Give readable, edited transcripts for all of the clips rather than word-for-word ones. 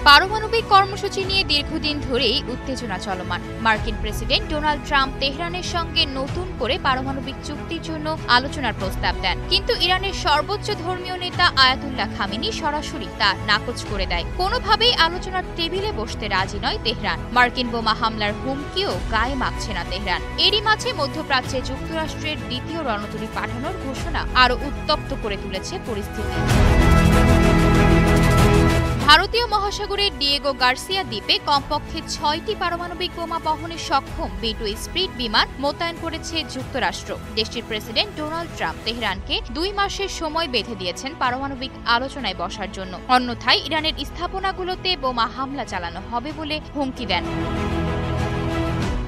পারমাণবিক কর্মসূচি নিয়ে দীর্ঘদিন ধরেই উত্তেজনা চলমান। মার্কিন প্রেসিডেন্ট ডোনাল্ড ট্রাম্প তেহরানের সঙ্গে নতুন করে পারমাণবিক চুক্তির জন্য আলোচনার প্রস্তাব দেন, কিন্তু ইরানের সর্বোচ্চ ধর্মীয় নেতা আয়াতুল্লাহ খামেনি সরাসরি তা নাকচ করে দেয়। কোনোভাবেই আলোচনার টেবিলে বসতে রাজি নয় তেহরান। মার্কিন বোমা হামলার হুমকিও গায়ে মাখছে না তেহরান। এরই মাঝে মধ্যপ্রাচ্যে যুক্তরাষ্ট্রের দ্বিতীয় রণতরী পাঠানোর ঘোষণা আরও উত্তপ্ত করে তুলেছে পরিস্থিতি। ভারতীয় মহাসাগরের ডিয়েগো গার্সিয়া দ্বীপে কমপক্ষে ৬টি পারমাণবিক বোমা বহনে সক্ষম B-2 স্পিড বিমান মোতায়েন করেছে যুক্তরাষ্ট্র। দেশটির প্রেসিডেন্ট ডোনাল্ড ট্রাম্প তেহরানকে ২ মাসের সময় বেঁধে দিয়েছেন পারমাণবিক আলোচনায় বসার জন্য, অন্যথায় ইরানের স্থাপনাগুলোতে বোমা হামলা চালানো হবে বলে হুমকি দেন।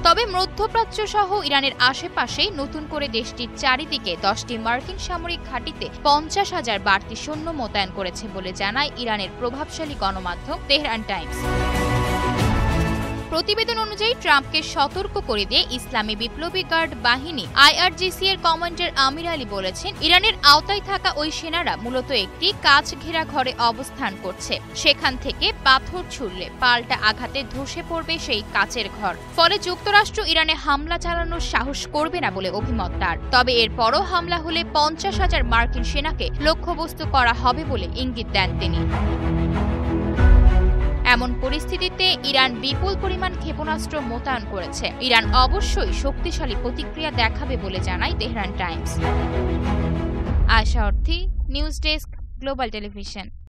তবে মধ্যপ্রাচ্য সহ ইরানের আশেপাশে নতুন করে দেশটির চারিদিকে 10টি মার্কিন সামরিক ঘাঁটিতে 50,000 বাড়তি সৈন্য মোতায়েন করেছে বলে জানায় ইরানের প্রভাবশালী গণমাধ্যম তেহরান টাইমস। প্রতিবেদন অনুযায়ী ট্রাম্পকে সতর্ক করে দিয়ে ইসলামী বিপ্লবী গার্ড বাহিনী IRGC এর কমান্ডার আমির আলী বলেছেন, ইরানের আওতায় থাকা ওই সেনারা মূলত একটি কাচ ঘেরা ঘরে অবস্থান করছে। সেখান থেকে পাথর ছুড়লে পাল্টা আঘাতে ধসে পড়বে সেই কাচের ঘর। ফলে যুক্তরাষ্ট্র ইরানে হামলা চালানোর সাহস করবে না বলে অভিমত তার। তবে এরপরও হামলা হলে 50,000 মার্কিন সেনাকে লক্ষ্যবস্তু করা হবে বলে ইঙ্গিত দেন তিনি। এমন পরিস্থিতিতে ইরান বিপুল পরিমাণ ক্ষেপণাস্ত্র মোতায়েন করেছে। ইরান অবশ্যই শক্তিশালী প্রতিক্রিয়া দেখাবে বলে জানায় তেহরান টাইমস। আয়শা অর্থী, নিউজ ডেস্ক, গ্লোবাল টেলিভিশন।